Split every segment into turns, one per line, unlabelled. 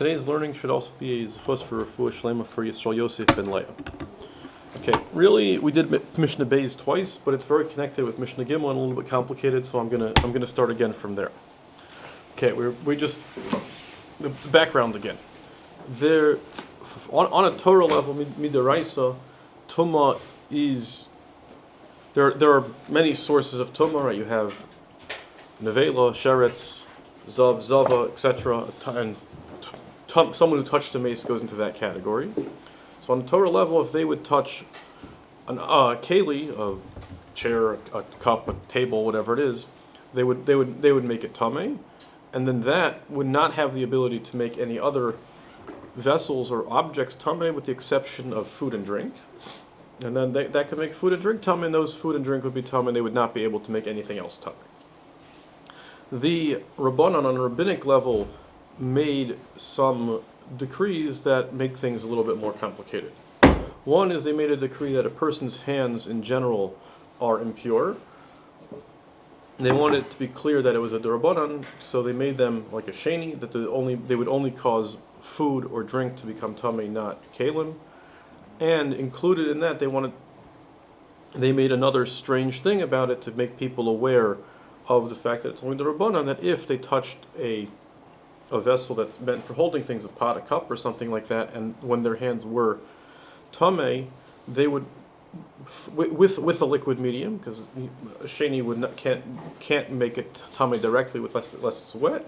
Today's learning should also be a zchus for refuah shlema for Yisrael Yosef ben Leah. Okay, really, we did Mishnah Beis twice, but it's very connected with Mishnah Gimel and a little bit complicated, so I'm gonna start again from there. Okay, we just the background again. There, on a Torah level, midaraisa, tumah is there are many sources of tumah. Right, you have nevela, sheretz, zav, zava, etc. And someone who touched a mace goes into that category. So on the Torah level, if they would touch a keli, a chair, a cup, a table, whatever it is, they would make it tame, and then that would not have the ability to make any other vessels or objects tame, with the exception of food and drink. And then that could make food and drink tame, and those food and drink would be tame, and they would not be able to make anything else tame. The Rabbanan on a rabbinic level made some decrees that make things a little bit more complicated. One is they made a decree that a person's hands in general are impure. They wanted it to be clear that it was a d'Rabbanan, so they made them like a sheni, that they would only cause food or drink to become tame, not kalim. And included in that, they made another strange thing about it to make people aware of the fact that it's only the Rabbanan, that if they touched a vessel that's meant for holding things, a pot, a cup, or something like that, and when their hands were tame, they would, with a liquid medium, because a sheni can't make it tame directly unless it's wet.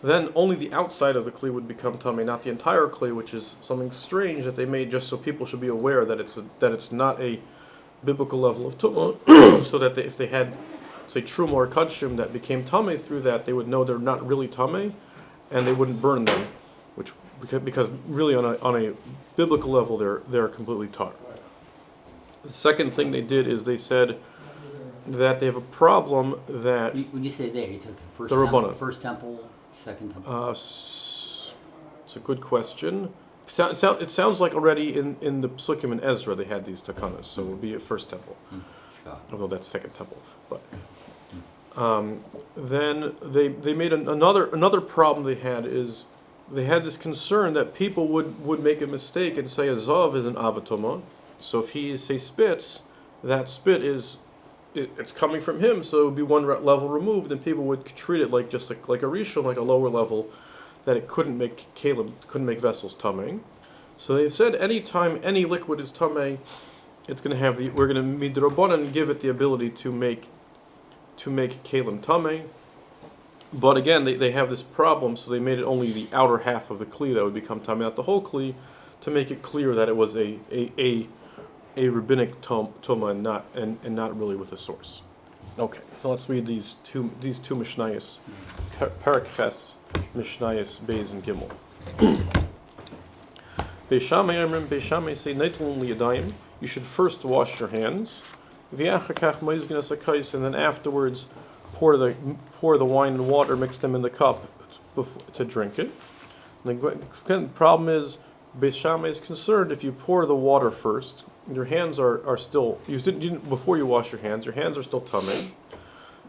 Then only the outside of the kli would become tame, not the entire kli, which is something strange that they made just so people should be aware that it's not a biblical level of tumah, so that if they had, say, truma or kudshim that became tame through that, they would know they're not really tame, and they wouldn't burn them, because really on a biblical level they're completely tahor. The second thing they did is they said that they have a problem that
when you say there, you took first temple, second temple.
It's a good question. It sounds like already in the Psukim and Ezra they had these takanas, so it would be a first temple, although that's second temple, but. Then they made another problem they had is they had this concern that people would make a mistake and say a zav is an avatoma. So if he spits, that spit it's coming from him, so it would be one level removed, and people would treat it like just like a rishon, like a lower level, that it couldn't make kalim, couldn't make vessels tame. So they said anytime any liquid is tame, it's going to have we're going to midrabanan and give it the ability to make kalim tame. But again, they have this problem, so they made it only the outer half of the kli that would become tame, not the whole kli, to make it clear that it was a rabbinic tumah and not really with a source. Okay, so let's read these two Mishnayos, Perek Mishnayos Beis and Gimel. Beis Shammai say yadayim. You should first wash your hands. And then afterwards pour the wine and water, mix them in the cup to drink it. And the problem is, Beis Shammai is concerned if you pour the water first, your hands are still, you didn't before you wash your hands are still tame.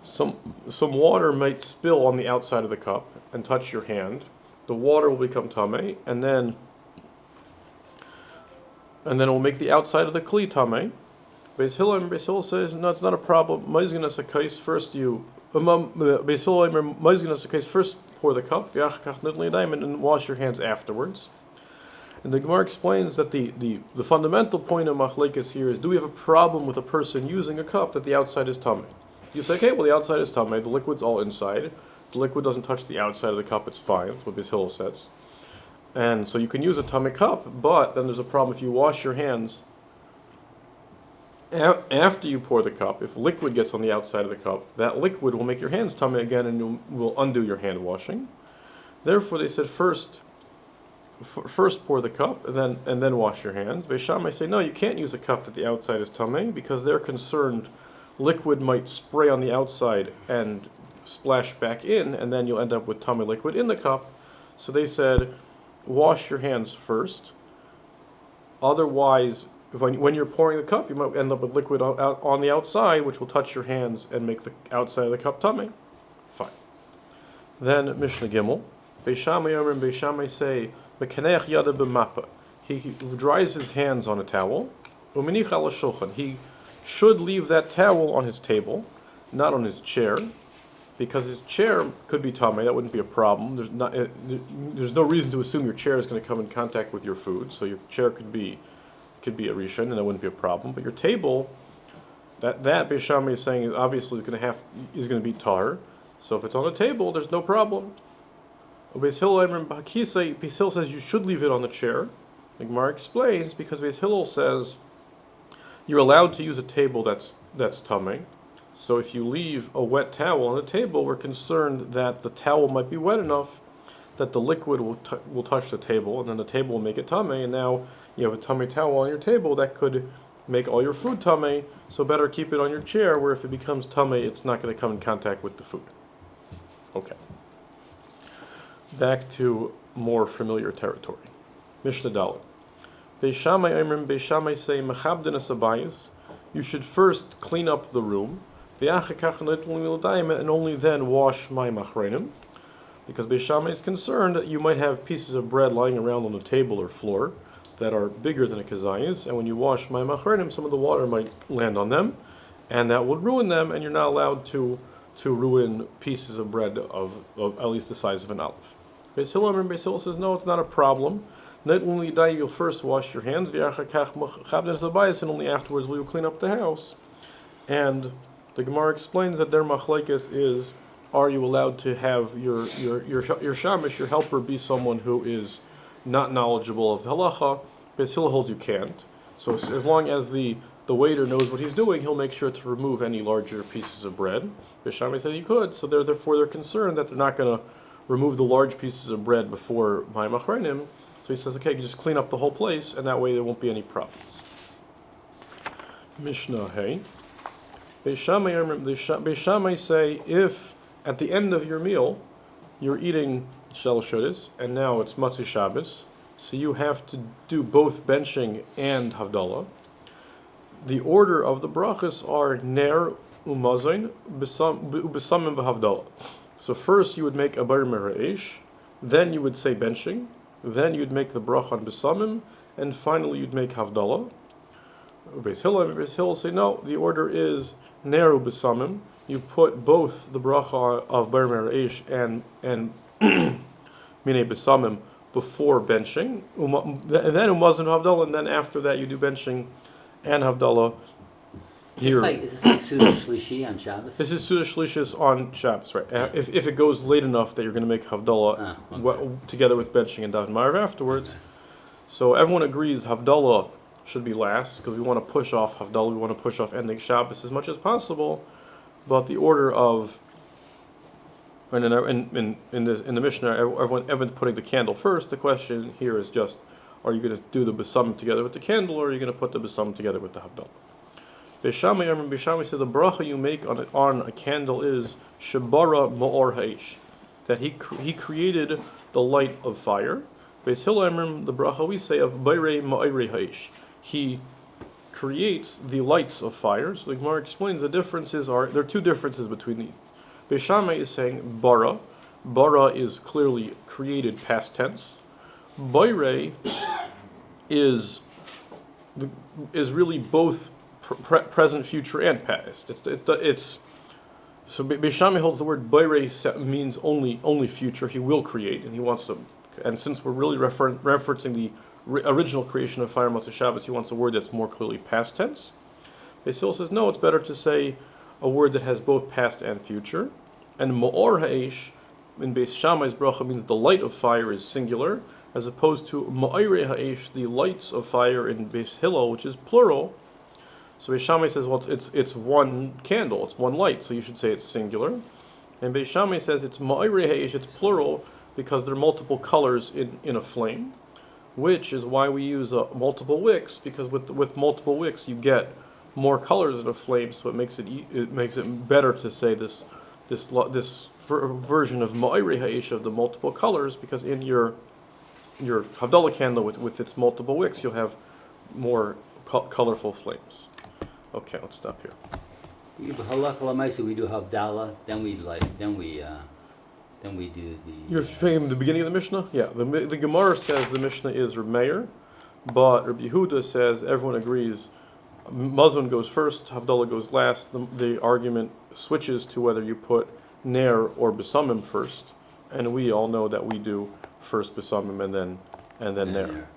Some water might spill on the outside of the cup and touch your hand. The water will become tame, and then it will make the outside of the kli tame. Beis Hillel says, no, it's not a problem. First pour the cup, and then wash your hands afterwards. And the Gemara explains that the fundamental point of machlekes here is, do we have a problem with a person using a cup that the outside is tame? You say, okay, well, the outside is tame, the liquid's all inside. The liquid doesn't touch the outside of the cup, it's fine. That's what Beis Hillel says. And so you can use a tame cup, but then there's a problem if you wash your hands after you pour the cup. If liquid gets on the outside of the cup, that liquid will make your hands tame again, and will undo your hand washing. Therefore, they said first pour the cup and then wash your hands. Beis Shammai say, no, you can't use a cup that the outside is tame, because they're concerned liquid might spray on the outside and splash back in, and then you'll end up with tame liquid in the cup. So they said, wash your hands first. Otherwise, when you're pouring the cup, you might end up with liquid on the outside, which will touch your hands and make the outside of the cup tame. Fine. Then Mishnah Gimel. Beis Shammai and Beis Shammai say, "Mekanech yada b'mapa." He dries his hands on a towel. U'menich ala shulchan. He should leave that towel on his table, not on his chair, because his chair could be tame. That wouldn't be a problem. There's no reason to assume your chair is going to come in contact with your food. So your chair could be a rishon, and that wouldn't be a problem. But your table, that Beis Shammai is saying, obviously is going to be tahor. So if it's on the table, there's no problem. Beis Hillel says you should leave it on the chair. The Gemara explains because Beis Hillel says you're allowed to use a table that's tame. So if you leave a wet towel on the table, we're concerned that the towel might be wet enough that the liquid will touch the table, and then the table will make it tame. And now you have a tame towel on your table that could make all your food tame. So better keep it on your chair, where if it becomes tame, it's not going to come in contact with the food. Okay. Back to more familiar territory. Mishnah Dalet. Beis Shammai say, you should first clean up the room, and only then wash Mayim acharonim, because Beis Shammai is concerned that you might have pieces of bread lying around on the table or floor that are bigger than a kezayis, and when you wash Mayim acharonim, some of the water might land on them, and that would ruin them, and you're not allowed to ruin pieces of bread of at least the size of an olive. Beis Hillel says, no, it's not a problem. Netilah, you'll first wash your hands, and only afterwards will you clean up the house. And the Gemara explains that their machlekes is, are you allowed to have your shamash, your helper, be someone who is not knowledgeable of halacha? Beis Hillel holds you can't. So as long as the waiter knows what he's doing, he'll make sure to remove any larger pieces of bread. Beis Shammai said he could, so therefore they're concerned that they're not going to remove the large pieces of bread before Mayim acharonim. So he says, okay, you just clean up the whole place, and that way there won't be any problems. Mishnah Hey. Beis Shammai say, if at the end of your meal you're eating shalosh, and now it's Matzah Shabbos, so you have to do both benching and Havdalah. The order of the brachos are ner umazain ubesamim b'Havdalah. So first you would make a bar meraish, then you would say benching, then you'd make the bracha on besamim, and finally you'd make Havdalah. Beis Hillel say no, the order is ner ubesamim. You put both the bracha of bar meraish and minei besamim before benching, and then umazin Havdalah, and then after that you do benching and Havdalah.
Is this like Suda Shlishi on Shabbos?
This is Suda Shlishis on Shabbos, right? Yeah. If it goes late enough that you're going to make Havdalah together with benching and Daven Ma'ariv afterwards. Okay. So everyone agrees Havdalah should be last, because we want to push off Havdalah, we want to push off ending Shabbos as much as possible. But the order of, and in the Mishnah, everyone's putting the candle first. The question here is just, are you going to do the besamim together with the candle, or are you going to put the besamim together with the Havdalah? Beis Shammai says the bracha you make on a candle is shebara ma'or ha'ish, that he created the light of fire. Beis Hillel, the bracha we say of bayrei ma'irei ha'ish, he creates the lights of fire. So the Gemara explains there are two differences between these. Beis Shammai is saying bara is clearly created past tense. Bayrei is really both present, future, and past. So Beis Shammai holds the word bayrei means only future. He will create, and he wants to. And since we're really referencing the original creation of fire, Matzah Shabbos, he wants a word that's more clearly past tense. Beis Hillel says no, it's better to say a word that has both past and future. And ma'or ha'ish in Beis Shammai's bracha means the light of fire is singular, as opposed to ma'irei ha'ish, the lights of fire in Beis Hillel, which is plural. So Beis Shammai says, well, it's one candle, it's one light, so you should say it's singular. And Beis Shammai says it's ma'irei ha'ish, it's plural, because there are multiple colors in a flame, which is why we use multiple wicks, because with multiple wicks you get more colors in a flame, so it makes it better to say this version of ma'irei ha'ish of the multiple colors, because in your Havdalah candle with its multiple wicks you'll have more colorful flames. Okay, let's stop here.
We do halacha l'maisa, we do Havdalah, then we Then we do the...
You're saying the beginning of the Mishnah? Yeah, the Gemara says the Mishnah is Reb Meir, but Rabbi Yehuda says everyone agrees Mazon goes first, Havdalah goes last. The argument switches to whether you put Ner or Besamim first, and we all know that we do first Besamim and then Ner.